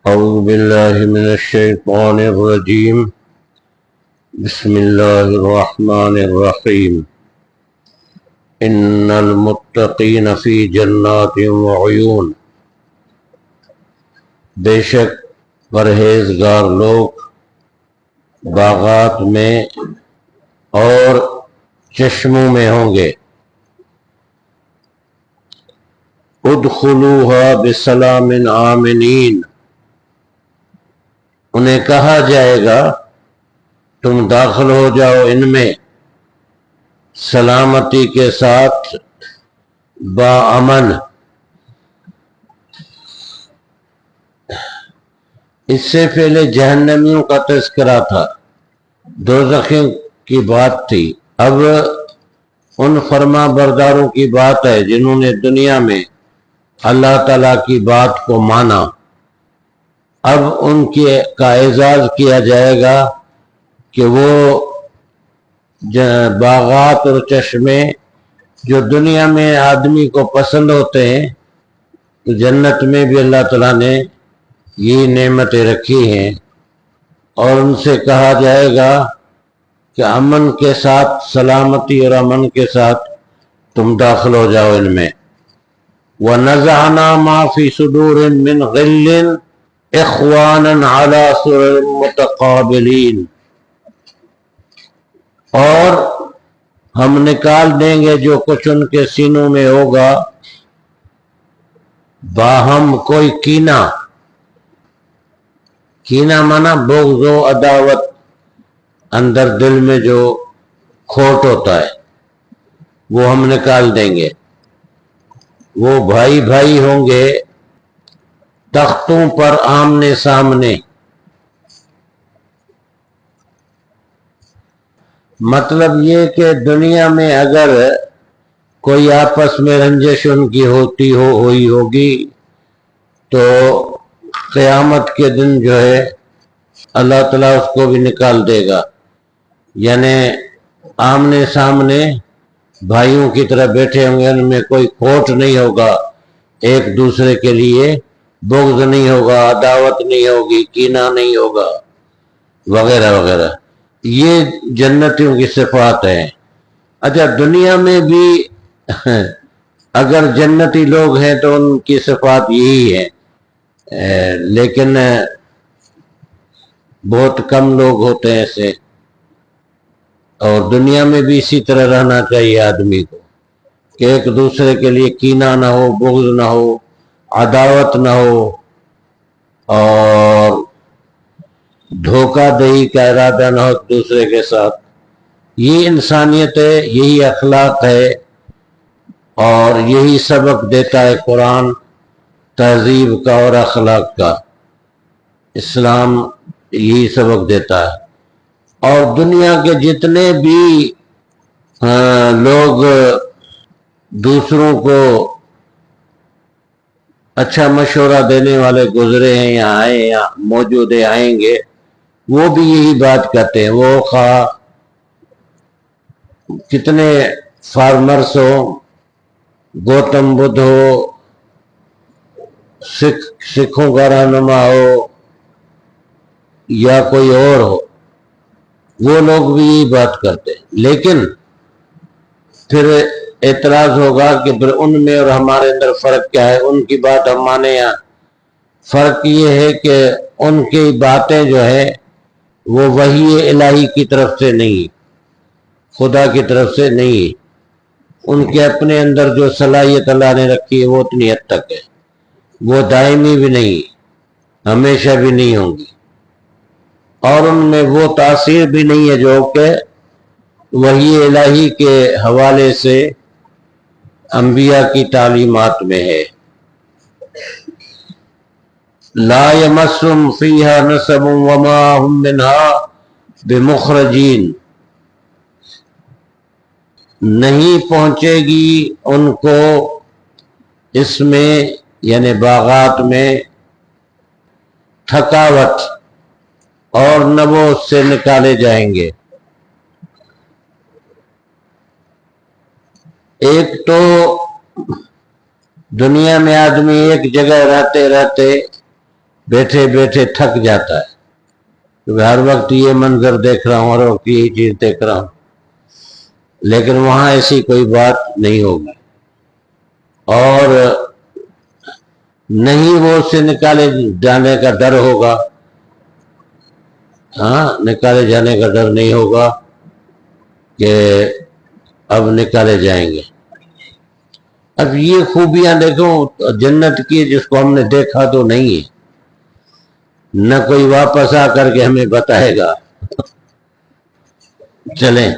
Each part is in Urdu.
أعوذ بالله من الشيطان الرجيم. بسم الله الرحمن الرحيم. إن المتقين في جنات وعيون. بے شک پرہیزگار لوگ باغات میں اور چشموں میں ہوں گے. ادخلوها بسلام آمنین. انہیں کہا جائے گا تم داخل ہو جاؤ ان میں سلامتی کے ساتھ، باامن. اس سے پہلے جہنمیوں کا تذکرہ تھا، دوزخیوں کی بات تھی. اب ان فرما برداروں کی بات ہے جنہوں نے دنیا میں اللہ تعالیٰ کی بات کو مانا. اب ان کا اعزاز کیا جائے گا کہ وہ باغات اور چشمے جو دنیا میں آدمی کو پسند ہوتے ہیں، تو جنت میں بھی اللہ تعالیٰ نے یہ نعمتیں رکھی ہیں. اور ان سے کہا جائے گا کہ امن کے ساتھ، سلامتی اور امن کے ساتھ تم داخل ہو جاؤ ان میں. وَنَزَعْنَا مَا فِي صُدُورٍ مِّنْ غِلٍّ اخواناً علی سرر متقابلین. اور ہم نکال دیں گے جو کچھ ان کے سینوں میں ہوگا باہم کوئی کینہ. کینہ مانا بغض و عداوت، اندر دل میں جو کھوٹ ہوتا ہے وہ ہم نکال دیں گے. وہ بھائی بھائی ہوں گے تختوں پر آمنے سامنے. مطلب یہ کہ دنیا میں اگر کوئی آپس میں رنجش ان کی ہوئی ہوگی تو قیامت کے دن جو ہے اللہ تعالیٰ اس کو بھی نکال دے گا. یعنی آمنے سامنے بھائیوں کی طرح بیٹھے ہوں گے، ان میں کوئی کھوٹ نہیں ہوگا، ایک دوسرے کے لیے بغض نہیں ہوگا، عداوت نہیں ہوگی، کینہ نہیں ہوگا، وغیرہ وغیرہ. یہ جنتیوں کی صفات ہیں. اچھا، دنیا میں بھی اگر جنتی لوگ ہیں تو ان کی صفات یہی ہے، لیکن بہت کم لوگ ہوتے ہیں ایسے. اور دنیا میں بھی اسی طرح رہنا چاہیے آدمی کو کہ ایک دوسرے کے لیے کینہ نہ ہو، بغض نہ ہو، عداوت نہ ہو، اور دھوکہ دہی کا ارادہ نہ ہو دوسرے کے ساتھ. یہ انسانیت ہے، یہی اخلاق ہے، اور یہی سبق دیتا ہے قرآن تہذیب کا اور اخلاق کا. اسلام یہی سبق دیتا ہے. اور دنیا کے جتنے بھی لوگ دوسروں کو اچھا مشورہ دینے والے گزرے ہیں یا آئے یا موجود آئیں گے، وہ بھی یہی بات کہتے ہیں. وہ خواہ کتنے فارمرز ہو، گوتم بدھ ہو، سکھوں کا رہنما ہو یا کوئی اور ہو، وہ لوگ بھی یہی بات کرتے ہیں. لیکن پھر اعتراض ہوگا کہ پھر ان میں اور ہمارے اندر فرق کیا ہے؟ ان کی بات ہم مانے یا؟ فرق یہ ہے کہ ان کی باتیں جو ہے وہ وحی الہی کی طرف سے نہیں، خدا کی طرف سے نہیں. ان کے اپنے اندر جو صلاحیت اللہ نے رکھی ہے وہ اتنی حد تک ہے، وہ دائمی بھی نہیں، ہمیشہ بھی نہیں ہوں گی. اور ان میں وہ تاثیر بھی نہیں ہے جو کہ وحی الہی کے حوالے سے انبیاء کی تعلیمات میں ہے. لا یمسهم فیہا نصب وما هم منہا بمخرجین. نہیں پہنچے گی ان کو اس میں، یعنی باغات میں، تھکاوٹ، اور نہ وہ اس سے نکالے جائیں گے. ایک تو دنیا میں آدمی ایک جگہ رہتے رہتے بیٹھے بیٹھے تھک جاتا ہے، کیونکہ ہر وقت یہ منظر دیکھ رہا ہوں، ہر وقت یہی چیز دیکھ رہا ہوں، لیکن وہاں ایسی کوئی بات نہیں ہوگی، اور نہیں وہ اسے نکالے جانے کا ڈر ہوگا، ہاں نکالے جانے کا ڈر نہیں ہوگا کہ اب نکالے جائیں گے۔ اب یہ خوبیاں دیکھو جنت کی، جس کو ہم نے دیکھا تو نہیں ہے، نہ کوئی واپس آ کر کے ہمیں بتائے گا۔ چلیں،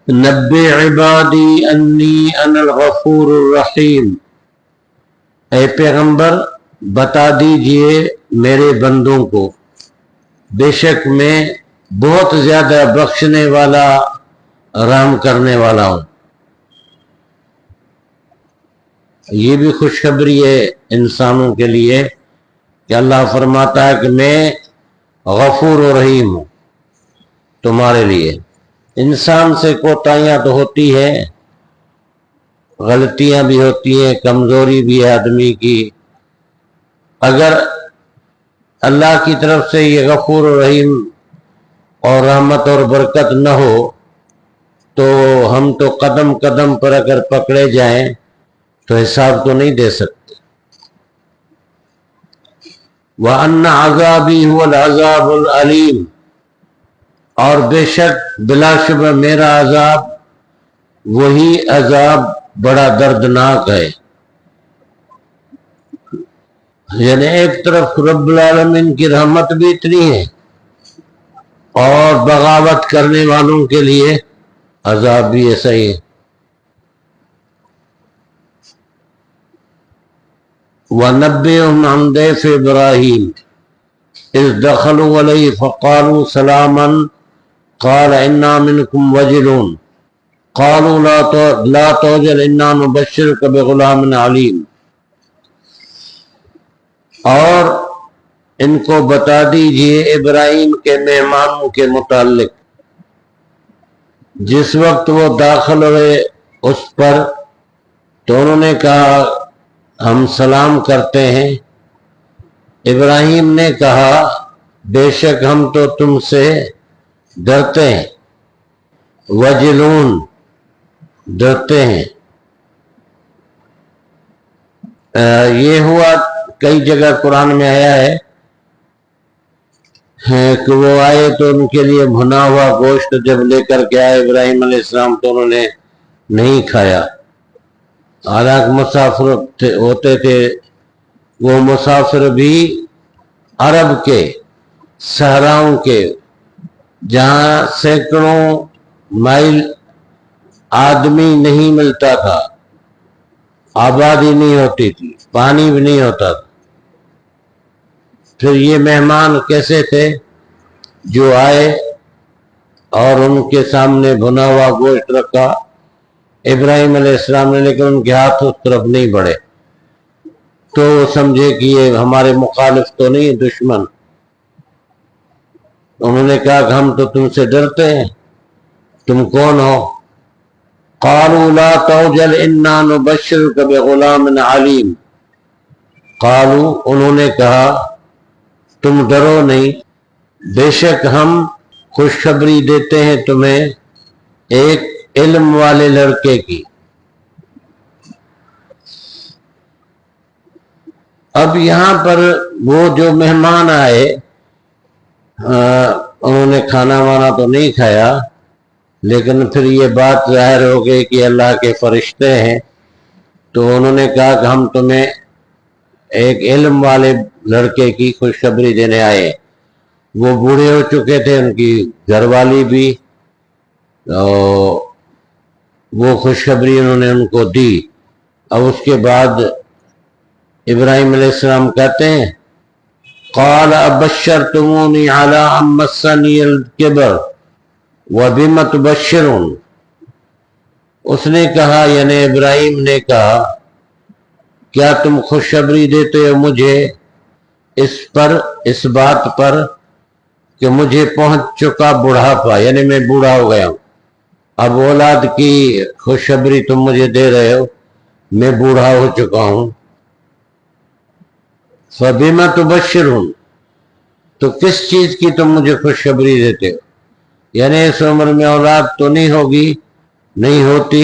نبئ عبادی انی انا الغفور الرحیم، اے پیغمبر بتا دیجئے میرے بندوں کو، بے شک میں بہت زیادہ بخشنے والا، رحم کرنے والا ہوں۔ یہ بھی خوشخبری ہے انسانوں کے لیے کہ اللہ فرماتا ہے کہ میں غفور و رحیم ہوں تمہارے لیے۔ انسان سے کوتاہیاں تو ہوتی ہے، غلطیاں بھی ہوتی ہیں، کمزوری بھی ہے آدمی کی، اگر اللہ کی طرف سے یہ غفور و رحیم اور رحمت اور برکت نہ ہو تو ہم تو قدم قدم پر اگر پکڑے جائیں تو حساب تو نہیں دے سکتے۔ وَأَنَّ عَذَابِي هُوَ الْعَذَابُ الْعَلِيمُ، اور بے شک بلا شبہ میرا عذاب وہی عذاب بڑا دردناک ہے۔ یعنی ایک طرف رب العالمین کی رحمت بھی اتنی ہے اور بغاوت کرنے والوں کے لیے عذاب بھی ایسا ہی ہے۔ وَنَبِّئْهُمْ عَنْ ضَيْفِ إِبْرَاهِيمَ إِذْ دَخَلُوا عَلَيْهِ فَقَالُوا سَلَامًا قَالَ إِنَّا مِنْكُمْ وَجِلُونَ قَالُوا لَا تَوْجَلْ إِنَّا نُبَشِّرُكَ بِغُلَامٍ عَلِيمٍ، اور ان کو بتا دیجئے ابراہیم کے مہمانوں کے متعلق، جس وقت وہ داخل ہوئے اس پر تو انہوں نے کہا ہم سلام کرتے ہیں۔ ابراہیم نے کہا بے شک ہم تو تم سے ڈرتے ہیں، وجلون ڈرتے ہیں۔ یہ ہوا کئی جگہ قرآن میں آیا ہے کہ وہ آئے تو ان کے لیے بھنا ہوا گوشت جب لے کر کے آئے ابراہیم علیہ السلام تو انہوں نے نہیں کھایا، حالانکہ مسافر ہوتے تھے، وہ مسافر بھی عرب کے صحراؤں کے، جہاں سینکڑوں مائل آدمی نہیں ملتا تھا، آبادی نہیں ہوتی تھی، پانی بھی نہیں ہوتا تھا، پھر یہ مہمان کیسے تھے جو آئے اور ان کے سامنے بھنا ہوا گوشت رکھا ابراہیم علیہ السلام نے، لیکن ان کے ہاتھ اس طرف نہیں بڑھے، تو وہ سمجھے کہ یہ ہمارے مخالف تو نہیں، دشمن۔ انہوں نے کہا کہ ہم تو تم سے ڈرتے ہیں، تم کون ہو؟ قالوا لا توجل انا نبشرک بغلام علیم، قالوا انہوں نے کہا تم ڈرو نہیں، بے شک ہم خوشخبری دیتے ہیں تمہیں ایک علم والے لڑکے کی۔ اب یہاں پر وہ جو مہمان آئے انہوں نے کھانا وانا تو نہیں کھایا، لیکن پھر یہ بات ظاہر ہو گئی کہ اللہ کے فرشتے ہیں، تو انہوں نے کہا کہ ہم تمہیں ایک علم والے لڑکے کی خوشخبری دینے آئے۔ وہ بوڑھے ہو چکے تھے، ان کی گھر والی بھی، وہ خوشخبری انہوں نے ان کو دی۔ اب اس کے بعد ابراہیم علیہ السلام کہتے ہیں قال ابشرتمونی علی ان مسنی الکبر وبم تبشرون، اس نے کہا یعنی ابراہیم نے کہا کیا تم خوشخبری دیتے ہو مجھے اس بات پر کہ مجھے پہنچ چکا بڑھاپا، یعنی میں بوڑھا ہو گیا ہوں، اب اولاد کی خوشخبری تم مجھے دے رہے ہو، میں بوڑھا ہو چکا ہوں۔ فبما تبشرون، تو کس چیز کی تم مجھے خوشخبری دیتے ہو؟ یعنی اس عمر میں اولاد تو نہیں ہوگی، نہیں ہوتی،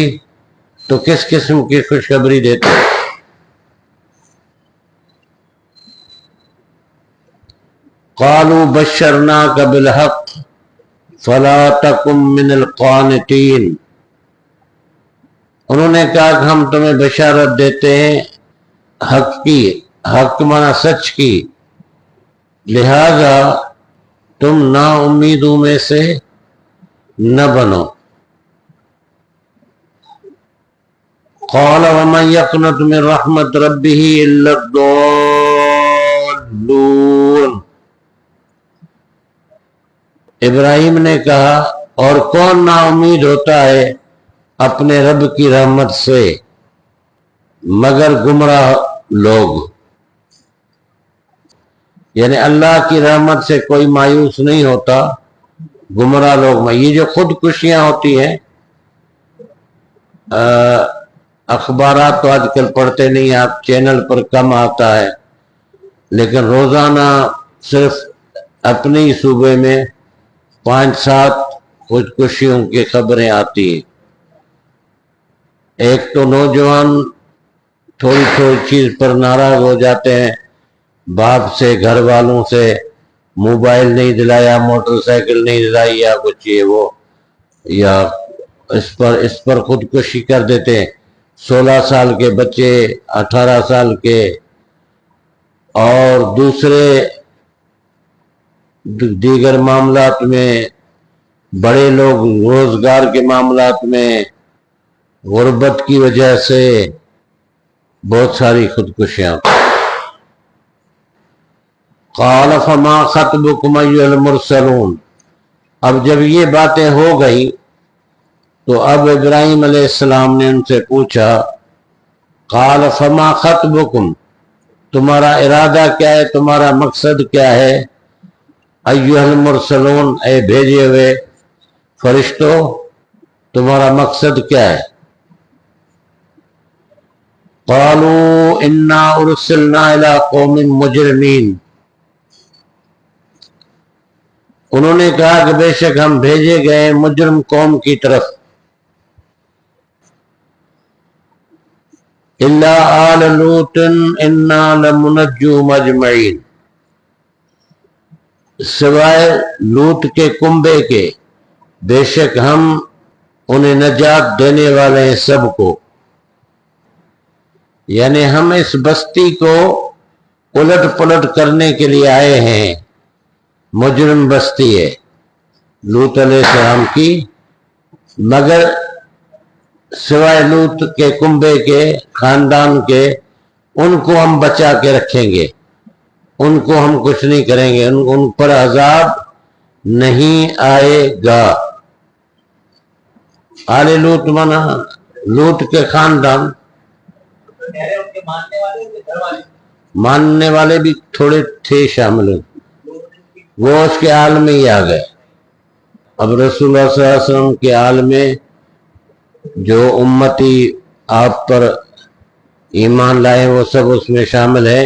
تو کس قسم کی خوشخبری دیتے ہو؟ قالوا بشرناک بالحق فلا تکن من القانتین، انہوں نے کہا کہ ہم تمہیں بشارت دیتے ہیں حق کی، حق مانا سچ کی، لہذا تم نا امیدوں میں سے نہ بنو۔ قال ومن يقنط من رحمت ربه الا الضالون، ابراہیم نے کہا اور کون نا امید ہوتا ہے اپنے رب کی رحمت سے مگر گمراہ لوگ، یعنی اللہ کی رحمت سے کوئی مایوس نہیں ہوتا، گمراہ لوگ میں۔ یہ جو خودکشیاں ہوتی ہیں، اخبارات تو آج کل پڑھتے نہیں، آپ چینل پر کم آتا ہے، لیکن روزانہ صرف اپنے ہی صوبے میں 5-7 خودکشیوں کی خبریں آتی ہیں۔ ایک تو نوجوان تھوڑی تھوڑی چیز پر ناراض ہو جاتے ہیں، باپ سے، گھر والوں سے، موبائل نہیں دلایا، موٹر سائیکل نہیں دلائی، یا کچھ یہ وہ، یا اس پر خودکشی کر دیتے ہیں۔ 16 سال کے بچے، 18 سال کے، اور دوسرے دیگر معاملات میں، بڑے لوگ روزگار کے معاملات میں، غربت کی وجہ سے بہت ساری خودکشیاں۔ قال فما خطبكم ايها المرسلون، اب جب یہ باتیں ہو گئی تو اب ابراہیم علیہ السلام نے ان سے پوچھا، قال فما خطبكم، تمہارا ارادہ کیا ہے، تمہارا مقصد کیا ہے، ایھا المرسلون، اے بھیجے ہوئے فرشتوں، تمہارا مقصد کیا ہے؟ قالوا انا ارسلنا الى قوم مجرمین، انہوں نے کہا کہ بے شک ہم بھیجے گئے مجرم قوم کی طرف، الا آل لوط انا لمنجوهم اجمعین، سوائے لوط کے کنبے کے، بے شک ہم انہیں نجات دینے والے ہیں سب کو، یعنی ہم اس بستی کو الٹ پلٹ کرنے کے لیے آئے ہیں۔ مجرم بستی ہے لوط علیہ السلام کی، مگر سوائے لوط کے کنبے کے، خاندان کے، ان کو ہم بچا کے رکھیں گے، ان کو ہم کچھ نہیں کریں گے، ان پر عذاب نہیں آئے گا۔ آل لوط مانا لوط کے خاندان، ماننے والے بھی تھوڑے تھے شامل، وہ اس کے حال میں ہی آ گئے۔ اب رسول اللہ صلی اللہ علیہ وسلم کے حال میں جو امتی آپ پر ایمان لائے وہ سب اس میں شامل ہے،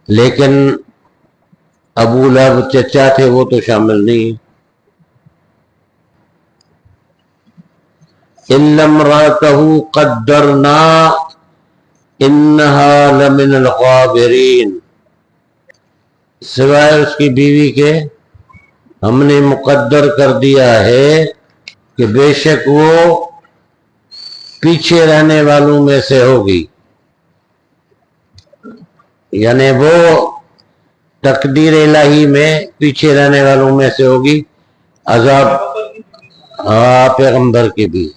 لیکن ابو لہب چچا تھے وہ تو شامل نہیں۔ الا امرأته قدرنا انہا لمن الغابرین، سوائے اس کی بیوی کے ہم نے مقدر کر دیا ہے کہ بے شک وہ پیچھے رہنے والوں میں سے ہوگی، یعنی وہ تقدیر الہی میں پیچھے رہنے والوں میں سے ہوگی۔ عذاب، پیغمبر کی بیوی،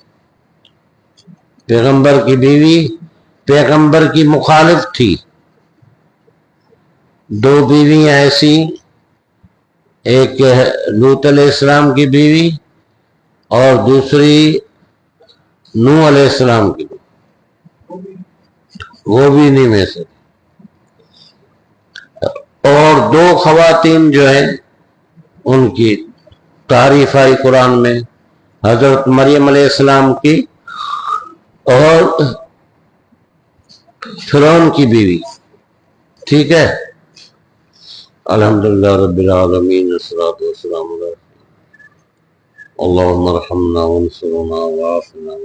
پیغمبر کی بیوی پیغمبر کی مخالف تھی۔ 2 بیویاں ایسی، ایک لوط علیہ السلام کی بیوی اور دوسری نوح علیہ السلام کی، وہ بھی نہیں میں سے، اور 2 خواتین جو ہیں ان کی تعریف آئی قرآن میں، حضرت مریم علیہ السلام کی اور فرعون کی بیوی، ٹھیک ہے۔ الحمدللہ رب العالمین، الصلاۃ والسلام علیہ اللہم ارحمنا وانصرنا وعافنا